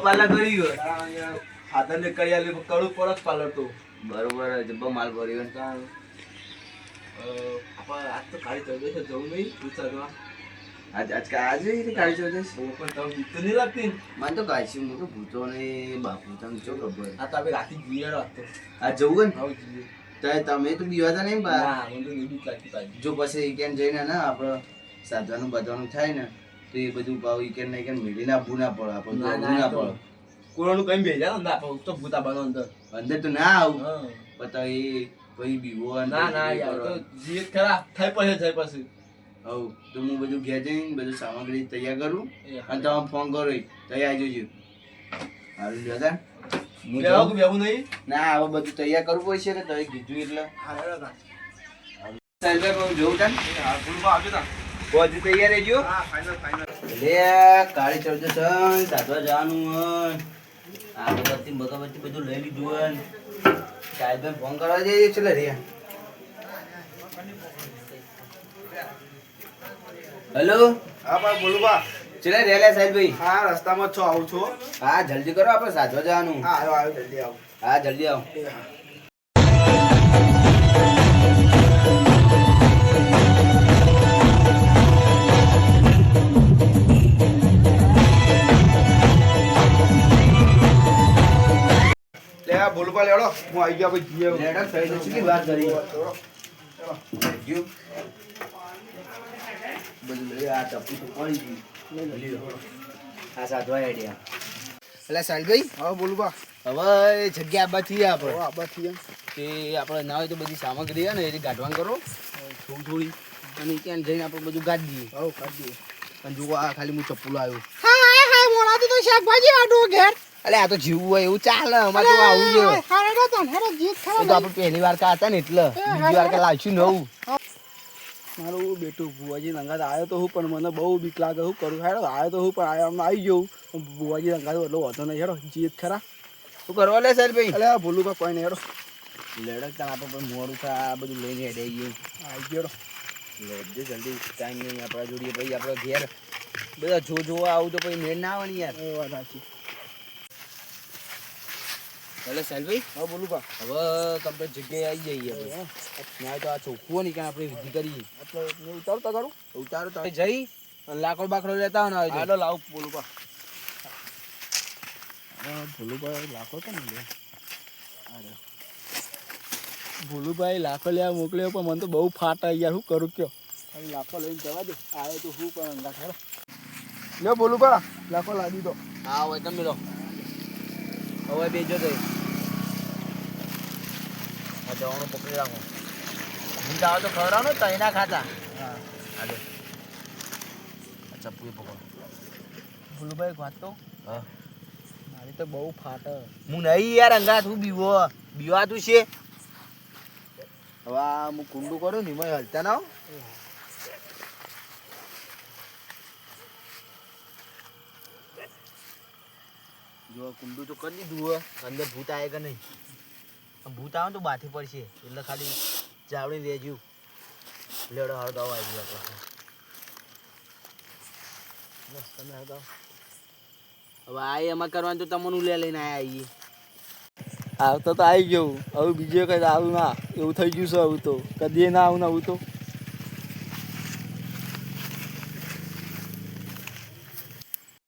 પાલા કરી ગયો ફાધર ને કરી આલી કડું પડક પાલર તો બરોબર જબ્બો માલ ભર્યો ને આપણે આજ તો કાળી ચૌદશ જવું નહીં વિચારવા આજે કાઢી છો પણ તમે બીક તો નહીં લાગતી ને? મને તો કાઢી હું તો ભૂતો ને બાપુ તમને શું ખબર આ તો આપણે રાતે જઈએ રાખતો આ જવું ને આવું જઈએ તમે તો બીવાતા નહીં બા ના મને તો નહીં બીક લાગતી પાછી જો પછી વીકેન્ડ જઈને ને આપણે સાધવાનું બધવાનું થાય ને તો એ બધું ભાવ વીકેન્ડ ને મેળીને આપવું ના પડે આપણે જોવું ના પડે કોરોનું કઈ ભેજા ને આપણે તો ભૂતા બનો અંદર અંદર તો ના આવું હા પણ તો એ પછી બીવો ના ના યાર તો જીત ખરા થાય પછી જાય પછી હવ તો હું બધું ઘેર જઈને બધું સામગ્રી તૈયાર કરું એ અને તમે ફોન કરો તૈયાર જોજો સારું જોતા બેવું બેવું નહીં ના હવે બધું તૈયાર કરવું પડશે કે તમે કીધું એટલે હા સાહેબ હું જોઉં તાન ફૂલમાં આવજો તા બધું તૈયાર રહેજો હા ફાઇનલ લે કાળી ચડજો છે સાધવા જવાનું હન આગળથી બગાવતી બધું લઈ લીધું હન સાહેબ ફોન કરવા જઈએ ચલે રે હેલો હા ભાઈ બોલું બા ચલે રે લે સાહેબ ભાઈ હા રસ્તામાં છો આવું છો હા જલ્દી કરો આપણે સાધવા જવાનું હા આવ્યો જલ્દી આવો હા જલ્દી આવો બોલું પા લેડો હું આવી ગયા ભાઈ જીએ લેટર થઈ જશે કે વાત કરી જો બધું લઈ આ ટપી તો પડી ગઈ આ સાધવા આઈડિયા એટલે સાલભાઈ હા બોલું બા હવે જગ્યા આબાથી આપણે આબાથી એમ કે આપણે ના હોય તો બધી સામગ્રી છે ને એ ગાંઠવાન કરો થોડી અને ત્યાં જઈને આપણે બધું ગાડી દઈએ હા કાઢી દઈએ અને જુઓ આ ખાલી હું ચપ્પુ લાવ્યો હા મોડાથી તો શાકભાજી આડું ઘેર અલે આ તો જીવવું હોય એવું ચાલે અમારે તો આવું છે હારે તો હારે જીત એ ખરા તો આપણે પહેલી વાર કા હતા ને એટલે બીજી વાર કા લાવશું નવું મારું બેટું ભુવાજી રંગાત આવ્યો તો હું પણ મને બહુ બીક લાગે હું કરું હેડો આવ્યો તો હું પણ આમ આવી ગયું ભુવાજી રંગાત એટલો વધો નહીં હેડો જીત ખરા શું કરવા લે સાહેબ ભાઈ અલે આ ભૂલું બા કોઈ નહીં હેડો લડક ત્યાં આપણે પણ મોડું થાય આ બધું લઈને હેડે ગયું આવી ગયો લેજો જલ્દી ટાઈમ નહીં આપણા જોડીએ પછી આપણે ઘેર બધા જોવા આવું તો પછી મેળ ના આવે ને યાર એ વાત સાચી એટલે સાહેબભાઈ હા બોલું બા હવે કમ્પ્લીટ જગ્યાએ આવી જઈએ આપણે ત્યાં તો આ ચોખ્ખું નહીં કારણ આપણે વિધિ કરીએ એટલે ઉતારતા કરું ઉતારો તો જઈ અને લાકડો બાકડો લેતા હોય ને આવે હાલો લાવ બોલું બા ભોલુભાઈ લાખો તો ને અરે ભોલુભાઈ લાખો લેવા મોકલ્યો પણ મને તો બહુ ફાટા યાર શું કરું કયો ખાલી લાખો લઈને જવા દે આવ્યો તો શું પણ અંગા ખરો લ્યો બોલું બા લાખો લાદી દો હા હોય તમે લો હવે બેજો તો આ જવાનું પકડી રાખો હું જાવ તો ખવડાવો તો એના ખાતા હા હાલે અચ્છા પૂરી પકડો ભોલુભાઈ એક વાત તો હા મારી તો બહુ ફાટે હું નહીં યાર અંગાત હું બીવાતું છે હવે આ હું કુંડું કરું ને એમાં હલતા ના જો કુંડું તો કરી દીધું હોય અંદર ભૂત આવે કે નહીં ભૂત આવે તો બાથી પડશે એટલે ખાલી જાવડી દેજો લેડો હળગાવ આવી ગયો આપણે તમે હતા હવે આ એમાં કરવાનું તો તમને લે લઈને આવીએ આવતો તો આવી ગયું હવે બીજે કઈ આવું ના એવું થઈ ગયું છે આવું તો કદી ના આવું ને આવું તો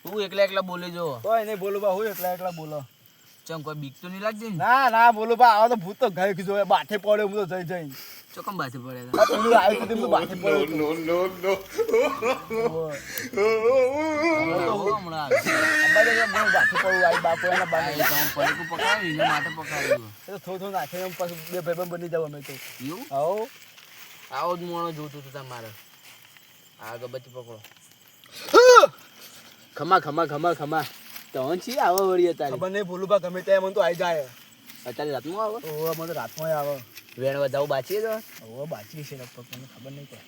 તું એકલા એકલા બોલે જો કોઈ નહીં બોલું બા હું એકલા એકલા બોલો ચમ કોઈ બીક તો નહીં લાગતી ને ના ના બોલું બા આવો તો ભૂત તો ગાય કીધું બાઠે પડ્યો હું તો જઈ જઈને ચોકમ બાથી પડે આ પેલું આવ્યું હતું તેમ તો બાઠે પડ્યો હતો. હમણાં અંબાજી તો બહુ બાઠે પડ્યું આવી બાપુ એના બાને પડીકું પકાવ્યું એના માટે પકાવ્યું એ તો થોડું નાખીને એમ પાછું બે ભાઈબંધ બની જાવ અમે તો એવું આવો આવો જ મોણો જોતું હતું તમારે આ અગરબત્તી પકડો ખમા ખમા ખમા ખમા તો છી આવો વળી અત્યારે ખબર નહીં બોલું બા ગમે ત્યાં મને તો આવી જાય અત્યારે રાતમાં આવો ઓહો મને તો રાતમાં આવે વેણ વધાવું બાચીએ તો ઓહો બાકી છે લગભગ મને ખબર નહીં પડે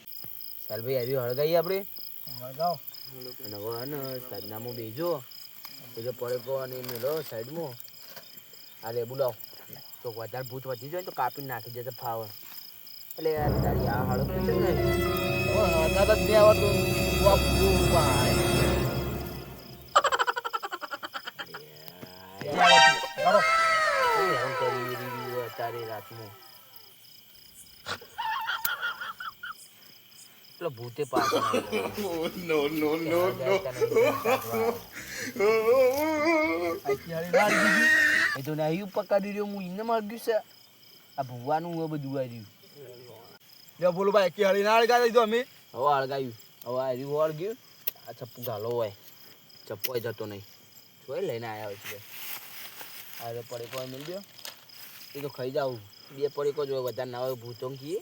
ચાલ ભાઈ આવી હળગાઈએ આપણે વળગાવ અને હવે ને સાધનામાં બેજો બીજો પડેકો અને મેલો સાઈડમાં આ લે બોલાવ તો વધારે ભૂત વધી જાય ને તો કાપીને નાખી દેશે ફાવર એટલે યાર તારી આ હળગ છે ને હતા તો બે આવડતું પાંચમો પેલો ભૂતે પાછો એ તો નહીં પકડી રહ્યો હું એને માર્યું છે આ ભૂવાનું હવે બધું આવ્યું લે બોલું ભાઈ કે હળી ના હળગા દીધો અમે હવે અળગાયું હવે આ રહ્યું અળગ્યું આ ચપ્પુ ઘાલો હોય ચપ્પો જતો નહીં જોઈ લઈને આવ્યા છે આ તો પડીકો મિલ ગયો એ તો ખાઈ જાવ બે પડીકો જો વધારે ના હોય ભૂતો કીએ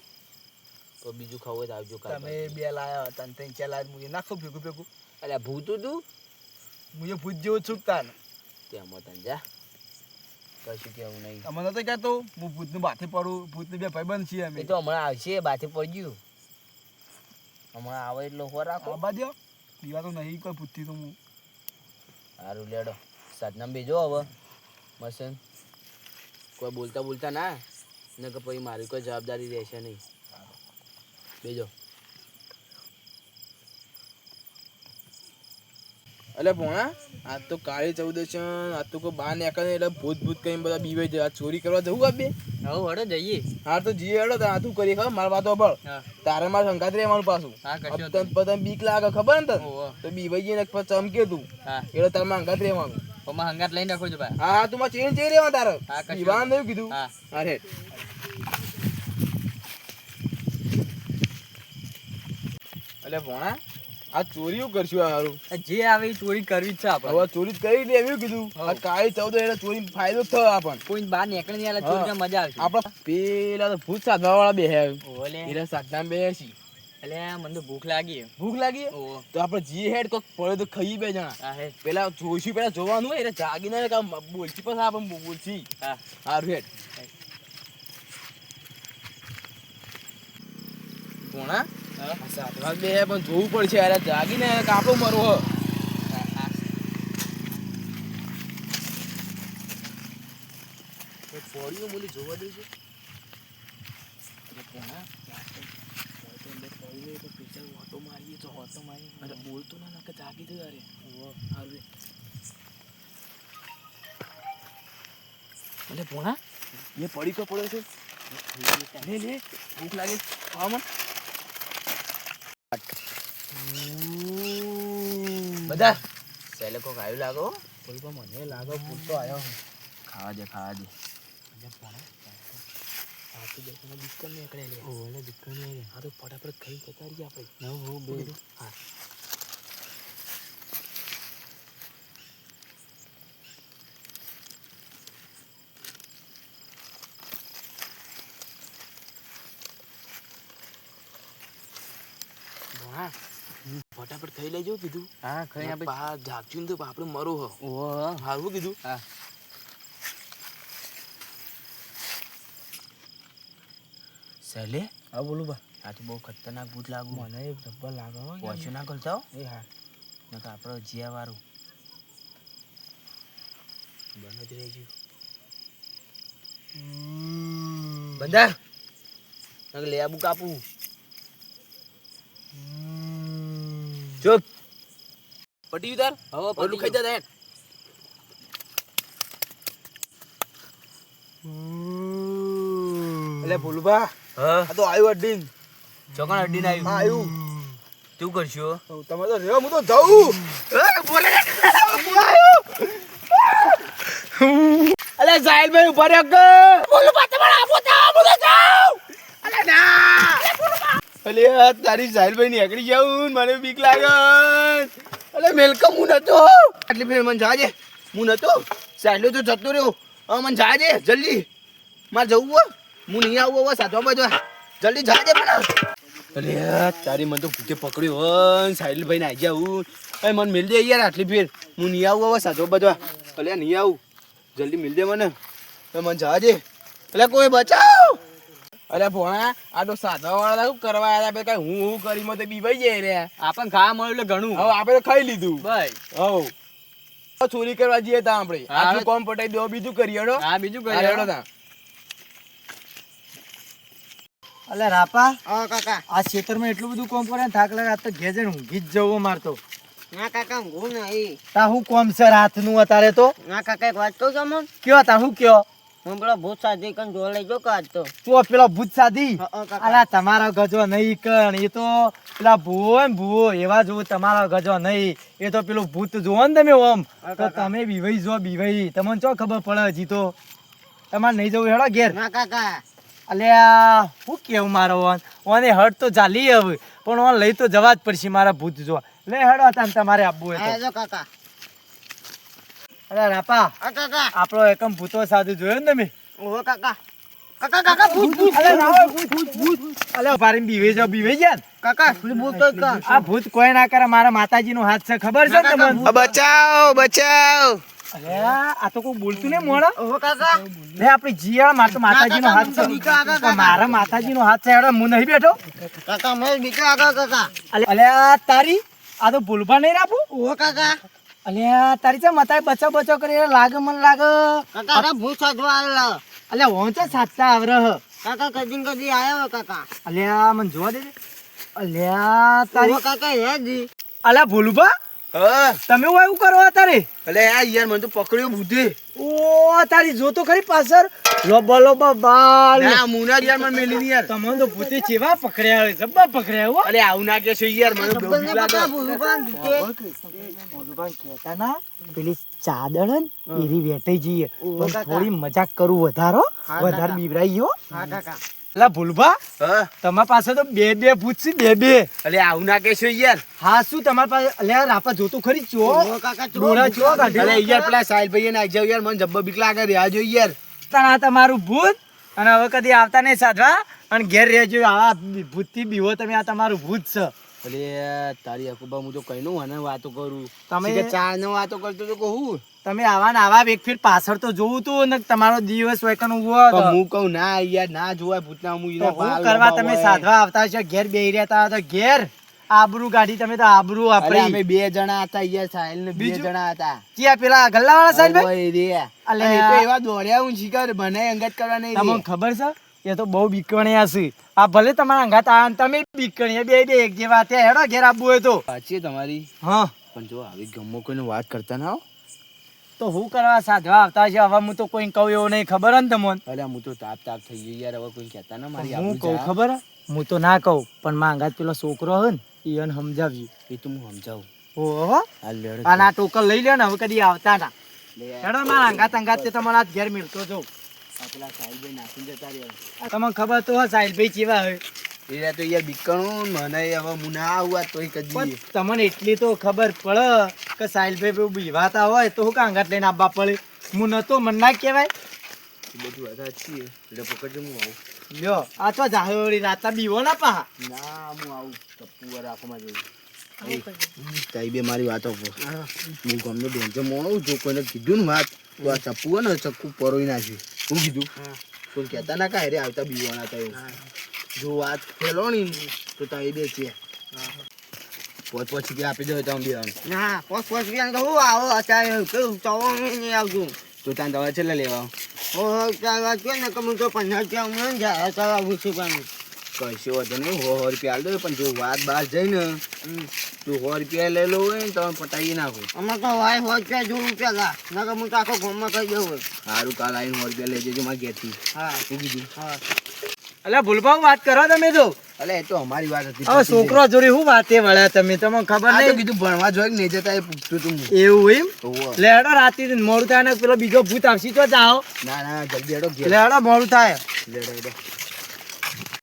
તો બીજું ખાવું હોય તો આવજો તમે બે લાયા હતા ને ત્રણ ચાર લાયા મુજે નાખો ભેગું ભેગું એટલે ભૂતું તું મુજે ભૂત જેવો ચૂકતા ને ત્યાં તને જા કશું કેવું નહીં તમને નતો કહેતો હું ભૂતનું બાથે પડું ભૂતને બે ભાઈબંધ છીએ અમે એ તો હમણાં આવશે બાથી પડ્યું હમણાં આવે એટલો હો રાખો આબા દ્યો દીવા તો નહીં કોઈ ભૂતથી તો હું સારું લેડો સાતનામ બેજો હવે મસન કોઈ બોલતા ના ને કે પછી મારી કોઈ જવાબદારી રહેશે નહીં બેજો એટલે ભોણા આજ તો કાળી ચૌદશ આજ તો કોઈ બહાર નીકળે એટલે ભૂત કઈ બધા બીવાઈ જાય ચોરી કરવા જવું આપે હવે હડો જઈએ હા તો જીએ હેડો આ તું કરી ખબર મારા વાતો પર તારે મારે સંગાત રહેવાનું પાછું તને બીક લાગે ખબર ને તને તો બીવાઈ જઈને ચમકે તું એટલે તારે માં સંગાત રહેવાનું હંગાત લઈને રાખો છો ભાઈ હા તું માં ચેન રહેવા તારે બીવાનું નહીં કીધું હા હેડ એટલે ભોણા આ ચોરી કરશું હારું જે આવે એ ચોરી કરવી જ છે આપણે હવે ચોરી કરી લે એવું કીધું આ કાળી ચૌદ એટલે ચોરી ફાયદો થયો આપણને કોઈ બહાર નીકળી નહીં ચોરી મજા આવશે આપડે પેલા તો ભૂત સાધવા વાળા બે હે ઓલે એના સાધના બેસી એટલે મને તો ભૂખ લાગી તો આપડે જી હેડ કોક પડે તો ખાઈ બે જણા પેલા જોઈશું પેલા જોવાનું હોય એટલે જાગીને કામ બોલછી પછી આપણે બોલછી હારું હેડ કોણા સાધવા બે પણ જોવું પડશે યાર જાગીને કાપો મરો પોળીઓ બોલી જોવા દઈશું બોલતો ના કે જાગી દે યાર એટલે પોણા એ પડી તો પડે છે લે લે ભૂખ લાગે ખાવા બધા સેલે કોક આવ્યું લાગો કોઈ પણ મને લાગે પૂછતો આવ્યો ખાવા દે આ તો દેખને દુકાન નીકળે લે ઓલે દુકાન ને આ તો ફટાફટ ખાઈ જતા રહી આપણે નવ બે હા ફટાફટ ખાઈ લેજો કીધું હા ખાઈ આપણે જાગશું તો આપણે મરો હો હારું કીધું હા સેલે હા બોલું બા આ તો બહુ ખતરનાક ભૂત લાગુ મને જબ્બર લાગે ઓછું ના કરતા એ હા નકર આપણો જીયા વાળું બને જ રહેજો બંધા નકર લેબુ કાપું ચૂપ પટી ઉતાર હવે ઓલું ખાઈ જતા એટલે બોલું બા હા આ તો આવ્યું અડીન ચોકણ અડીને આવ્યું આવ્યું તું કરશો તમે તો રેવો હું તો જાઉં અલે સાહિલભાઈ ઉભા રહ્યો કે બોલું બા તમારે આપો તો હું તો જાઉં અલે ના અલે તારી સાહિલભાઈ ની એકડી જાઉં મને બીક લાગે અલે વેલકમ હું નતો આટલી ફેર મને જાજે હું નતો સાહિલ તો જતો રહ્યો હવે મને જાજે જલ્દી મારે જવું હો હું નહીં આવું હવે સાધવા બાજવા જલ્દી જાજે મને અલે તારી મને તો ભૂતે પકડ્યો હોય સાહિલભાઈ ને આવી જાઉં એ મને મિલ દે યાર આટલી ફેર હું નહીં આવું હવે સાધવા બાજવા અલે નહીં આવું જલ્દી મિલ દે મને મને જાજે એટલે કોઈ બચાવ અરે ભોણા આ તો સાધવા વાળા શું કરવા આવ્યા કઈ હું કરી મતે બીવાઈ જાય રે આપણને ખાવા મળ્યું એટલે ઘણું હવે આપણે તો ખાઈ લીધું ભાઈ હવ ચોરી કરવા જઈએ તા આપણે આટલું કોમ પટાઈ દો બીજું કરીએ હેડો હા બીજું હા, હેડો તા અલે રાપા હા કાકા આ ખેતરમાં એટલું બધું કોમ કરે ને થાક લાગે આ તો ઘેર જઈને ઊંઘી જ જવું મારતો ના કાકા હું નહીં તા હું કોમ છે રાતનું અત્યારે તો ના કાકા એક વાત કહું છું અમન કયો તા હું કયો હું પેલો ભૂત સાધી કન જોવા લઈ જો કાઢ તો તો પેલો ભૂત સાધી કાકા. અલા તમારો ગજો નહીં કણ એ તો પેલા ભૂવો ને ભૂવો એવા જો તમારો ગજો નહીં એ તો પેલું ભૂત જોવો ને તમે ઓમ તો તમે બીવાઈ જો બીવાઈ તમને ચો ખબર પડે હજી તો તમારે નહીં જવું હેડો ઘેર ના કાકા અલ્યા શું કેવું મારો ઓને હટ તો ચાલી હવે પણ ઓન લઈ તો જવા જ પડશે મારા ભૂત જોવા લે હેડો તાન તમારે આપવું હોય આ તો જો કાકા અરે રાપા આ કાકા આપણો એકમ ભૂતો સાધુ જોયો ને તમે ઓહો કાકા કાકા કાકા ભૂત ભૂત અલે ના ભૂત અલે ભારી બીવે ગયા ને કાકા ભૂત તો કા આ ભૂત કોઈ ના કરે મારા માતાજીનો હાથ છે ખબર છે ને તમને આ બચાવ બચાવ અરે આ તો કોઈ બોલતું નહીં મોણા ઓહો કાકા લે આપણી જીયા માર તો માતાજીનો હાથ છે પણ મારા માતાજીનો હાથ છે હેડો હું નહીં બેઠો કાકા મેં બીજો આગળ કાકા અલે આ તારી આ તો ભૂલભા નહીં રાખું ઓહો કાકા અલે આ તારી છે મતાય બચાવ બચાવ કરી લાગે મને લાગે કાકા અરે ભૂત સાધવા આવેલા અલે વોંચા સાચા આવરહ કાકા કદી કદી આવ્યો કાકા અલે આ મને જોવા દે અલે આ તારી ઓહો કાકા હે જી અલે ભૂલભા હા તમે હું એવું કરો તારે અલે યાર મને તો પકડ્યો બુદ્ધિ ઓ તારી જો તો ખરી પાછળ લોબો લોબો બાલ ના મુના યાર મને મેલી ની યાર તમને તો ભૂતે ચેવા પકડ્યા હોય જબ્બા પકડ્યા હો અલે આવું ના કે છે યાર મને બહુ બીક લાગે ભગવાન કહેતા ના પેલી ચાદળ હે ને એરી વેટાઈ જઈએ પણ થોડી મજાક કરું વધારે બીવરાઈ ગયો હા કાકા લા ભૂલભા હા તમારા પાસે તો બે ભૂત છે બે અલે આવું ના કે છે યાર હા શું તમારા પાસે અલ્યા રાપા જોતો ખરી ચો ઓહો કાકા ડોળા ચો કાઢી અલે યાર પેલા સાહેલ ભાઈ ને જાવ યાર મને જબ્બર બીક લાગે રે આ જો યાર આ તમારું ભૂત અને હવે કદી આવતા નહીં સાધવા અને ઘેર રહેજો આવા ભૂત થી બીવો તમે આ તમારું ભૂત છે અલે તારી અકુબા હું તો કઈ નું અને વાતો કરું તમે- તમે ચાર નો વાતો કરતો તો કહું તમે આવા ને આવા એક ફીટ પાછળ તો જોવું તું ને તમારો દિવસ વેકન ઉભો હતો. હું કહું ના યાર ના જોવાય ભૂતના હું તો હું કરવા તમે સાધવા આવતા છો ઘેર બેહી રહેતા તો ઘેર આબરૂ ગાડી તમે તો આબરૂ અરે અમે આપણી બે જણા હતા યાર સાહેલ ને બે બીજું? જણા હતા ક્યાં પેલા ગલ્લા વાળા સાહેબ ભાઈ? ઓય રે અલે અલે એ તો આ- એવા દોડ્યા હું શીખર મને અંગત કરવા નહીં તમને દે. ખબર છે એ તો બહુ બીકણિયા છે આ ભલે તમારા અંગાત આ તમે બીકણિયા બે એક જેવા ત્યાં હેડો ઘેર આપવું હોય તો સાચી તમારી હા પણ જો આવી ગમો કોઈને વાત કરતા ના હો. તો હું કરવા સાધવા આવતા છે હવે હું તો કોઈ કહું એવું નહીં ખબર હે ને તમને અલે હું તો તાપ તાપ થઈ ગયો યાર હવે કોઈ કહેતા ના મારી હું આબરૂ કહું જા. ખબર હે? હું તો ના કહું પણ માં અંગાત પેલો છોકરો હે ને એને સમજાવ્યું એ તો હું સમજાવું ઓહો આ લેડો અને આ ટોકન લઈ લ્યો ને હવે કદી આવતા ના લે આ હેડો મારા અંગાત અંગાત તે તમારા ઘેર મિલતો જો પેલા સાહેબભાઈ નાખીને જતા રહ્યા. તમને ખબર તો સાહિલભાઈ ચેવા હોય એ રહ્યા તો યાર બીકણું મને હવે હું ના આવું તોય પણ કદી તમને એટલી તો ખબર પડે કે સાહિલભાઈ બહુ બીવાતા હોય તો હું કાંગાત લઈને આવવા પડે હું નતો મન ના કહેવાય એ બધું વાત સાચી છે. એટલે પકડજો હું આવું લ્યો આ તો જાહેરી રાતા બીવો ના પા ના હું આવું ટપ્પુ રાખવામાં જવું તાઈ બે મારી વાતો પર હું ગમે બેંચે મોણું જો કોઈને કીધું ને વાત તો આ ચપ્પુ હોય ને ચક્કુ પરોઈ નાખ્યું હું કીધું કોઈ કહેતા ના કાંઈ રે આવતા બીવાના થયું જો વાત ફેલો ને તો તાઈ બે છે પછી કે આપી દો તમે બે ના પોસ પોસ ગયા તો હું આવો અત્યારે કેવું ચવા નહીં આવતું તો ત્યાં દવા છેલ્લે લેવા ઓહો ચાલવા કે ને કમું તો 50 રૂપિયા હું જાય ચાલવા પૂછું પણ કશો વાંધો નહીં 100 રૂપિયા આલ દો પણ જો વાત બહાર જઈને તું 100 રૂપિયા લઈ લો હોય ને તમે પટાઈ નાખો અમે તો વાય હોય છે જોવું પેલા નકર હું તો આખો ગામમાં કહી દઉં સારું કાલ આવીને 100 રૂપિયા લઈ જજો મારા ઘેરથી હા શું કીધું હા અલ્યા ભૂલભાવ વાત કરો તમે તો અલે એ તો અમારી વાત હતી હવે છોકરો જોડે હું વાતે વળ્યા તમે તમને ખબર આ તો નહીં કીધું ભણવા જોઈએ કે નહીં જતા એ પૂછતું તું હું. એવું એમ હોવે. લેડો રાતે મોડું થાય ને પેલો બીજો ભૂત આવશે તો જાઓ ના ના જલ્દી હેડો ઘેર લેડો મોડું થાય લેડો હેડો